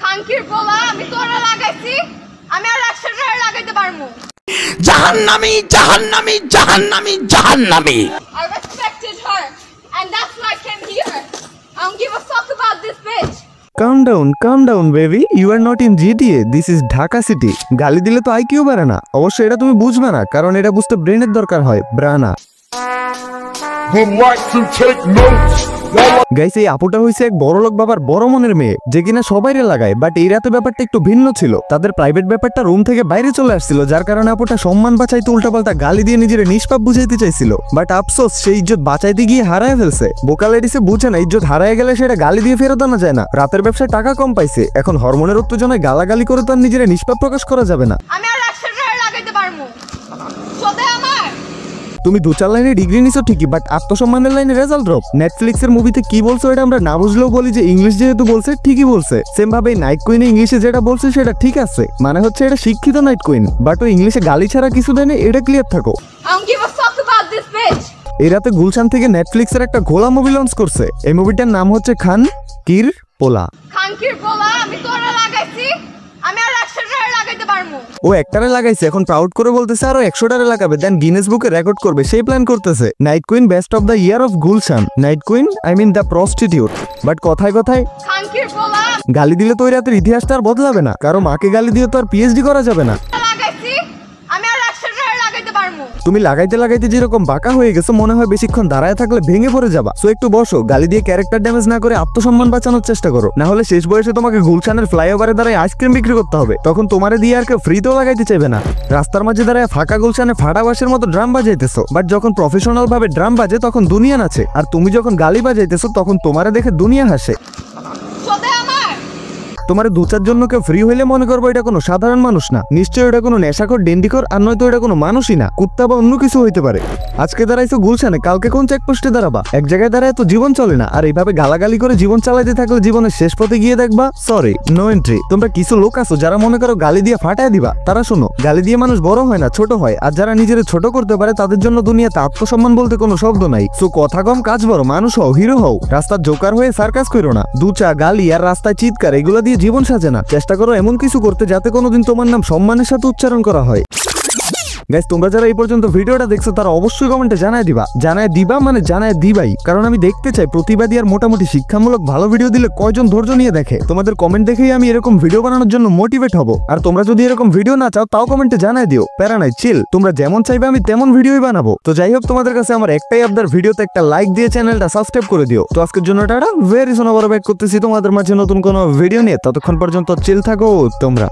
খানকির বলা আমি তোরা লাগাইছি, আমি আর 100 টাকা লাগাইতে পারমু। জাহান্নামী জাহান্নামী জাহান্নামী জাহান্নামী। I respected her and that's why I came here. I don't give a fuck about this bitch. Calm down baby, you are not in GTA, this is Dhaka city. গালি দিলে তো আইকিউ বাড়ে না, অবশ্য এটা তুমি বুঝবে না, কারণ এটা বুঝতে ব্রেনের দরকার হয়, ব্রানা। গাইস, এই আপুটা হইছে এক বড়লোক বাবার বড় মনের মেয়ে, যে কিনা সবাইরে লাগায়, বাট এই রাতে ব্যাপারটা একটু ভিন্ন ছিল। তাদের প্রাইভেট ব্যাপারটা রুম থেকে বাইরে চলে আসছিল, যার কারণে আপুটা সম্মান বাঁচাইতে উল্টাপাল্টা গালি দিয়ে নিজের নিষ্পাপ বুঝাইতে চাইছিল, বাট আফসোস সেই ইজ্জত বাঁচাইতে গিয়ে হারায় ফেলছে। বোকা লেডিসে বুঝে না ইজ্জত হারায় গেলে সেটা গালি দিয়ে ফেরত আনা যায় না। রাতের ব্যবসায় টাকা কম পাইছে, এখন হরমোনের উত্তেজনায় গালাগালি করে তো আর নিজের নিষ্পাপ প্রকাশ করা যাবে না। আমি আর 100 টাকা লাগাইতে পারমু। সদে আমার তুমি 2-4 লাইনে ডিগ্রি নিছো ঠিকই, বাট আত্মসম্মানের লাইনে রেজাল্ট ড্রপ। নেটফ্লিক্স এর মুভিতে কি বলছো এটা আমরা না বুঝলেও বলি যে ইংলিশ যেহেতু বলছে ঠিকই বলছে। সেম ভাবে নাইট কুইন ইংলিশে যেটা বলছে সেটা ঠিক আছে, মানে হচ্ছে এটা শিক্ষিত নাইট কুইন, বাট ও ইংলিশে গালি ছাড়া কিছু দেয় না, এটা ক্লিয়ার থাকো। I don't give a fuck about this bitch. এই রাতে গুলশান থেকে নেটফ্লিক্স এর একটা ঘোলা মুভি লঞ্চ করছে। এই মুভিটার নাম হচ্ছে খান কির পোলা। খানকির বলা আমি তোরা লাগাইছি, আমি আর 100 টাকা লাগাইতে পারমু। ও একটারে লাগাইছে, এখন প্রাউড করে বলতেছে আরো 100 টাকা লাগাবে, দেন গিনেস বুকে রেকর্ড করবে, সেই প্ল্যান করতেছে। Night queen best of the year of Gulshan. Night queen I mean the prostitute. But কথায় কথায় খানকির বলা গালি দিলে তো ওই রাতের ইতিহাসটা আর বদলাবে না, কারো মাকে গালি দিয়ে তো আর পিএইচডি করা যাবে না। লাগাইছি, আমি আর 100 টাকা লাগাইতে পারমু। তুমি লাগাইতে লাগাইতে যেরকম বাঁকা হয়ে গেছো, মনে হয় বেশিক্ষণ দাঁড়ায় থাকলে ভেঙে পড়ে যাবা। সো একটু বসো, গালি দিয়ে ক্যারেক্টার ড্যামেজ না করে আত্মসম্মান বাঁচানোর চেষ্টা করো, না হলে শেষ বয়সে তোমাকে গুলশানের ফ্লাইওভারে দাঁড়ায় আইসক্রিম বিক্রি করতে হবে, তখন তোমারে দিয়ে আর কেউ ফ্রিতেও লাগাইতে চাইবে না। রাস্তার মাঝে দাঁড়ায় ফাঁকা গুলশানে ফাটা বাসের মতো ড্রাম বাজাইতেছো, বাট যখন প্রফেশনাল ভাবে ড্রাম বাজে তখন দুনিয়া নাচে, আর তুমি যখন গালি বাজাইতেছো তখন তোমারে দেখে দুনিয়া হাসে। সদে আমার তোমার 2-4 জন্য কেউ ফ্রি হইলে মনে করবো এটা কোনো সাধারণ মানুষ না, নিশ্চয়ই এটা কোনো নেশাখোর ডেন্ডিকর, আর নয়তো এটা কোনো মানুষই না, কুত্তা বা অন্য কিছু হইতে পারে। আজকে দাঁড়াইছো গুলশানে, কালকে কোন চেকপোস্টে দাঁড়াবা? এক জায়গায় দাঁড়ায় তো জীবন চলে না, আর এইভাবে গালাগালি করে জীবন চালাইতে থাকলে জীবনের শেষ পথে গিয়ে দেখবা সরি নো এন্ট্রি। তোমরা কিছু লোক আছো যারা মনে করো গালি দিয়ে ফাটায় দিবা, তারা শোনো, গালি দিয়ে মানুষ বড় হয় না, ছোট হয়, আর যারা নিজের ছোট করতে পারে তাদের জন্য দুনিয়াতে আত্মসম্মান বলতে কোনো শব্দ নাই। সো কথা কম কাজ বড়, মানুষ হও, হিরো হও, রাস্তার জোকার হয়ে সার্কাস করো না। 2-4 গালি আর রাস্তায় চিৎকার এগুলো দিয়ে জীবন সাজে না। চেষ্টা করো এমন কিছু করতে যাতে কোনোদিন তোমার নাম সম্মানের সাথে উচ্চারণ করা হয়। গাইস, তোমরা যারা এই পর্যন্ত ভিডিওটা দেখছো তারা অবশ্যই কমেন্টে জানায় দিবা মানে জানায় দিবাই, কারণ আমি দেখতে চাই প্রতিবাদী আর মোটামুটি শিক্ষামূলক ভালো ভিডিও দিলে কয়জন ধৈর্য নিয়ে দেখে। তোমাদের কমেন্ট দেখেই আমি এরকম ভিডিও বানানোর জন্য মোটিভেট হব। আর তোমরা যদি এরকম ভিডিও না চাও তাও কমেন্টে জানায় দিও, প্যারা নাই, চিল। তোমরা যেমন চাইবে আমি তেমন ভিডিওই বানাবো। তো যাই হোক, তোমাদের কাছে আমার একটাই আবদার, ভিডিওতে একটা লাইক দিয়ে চ্যানেলটা সাবস্ক্রাইব করে দিও। তো আজকের জন্য টাটা, ভেরি সুন, আবার ব্যাক করতেছি তোমাদের মাঝে নতুন কোনো ভিডিও নিয়ে। ততক্ষণ পর্যন্ত চিল থাকো তোমরা।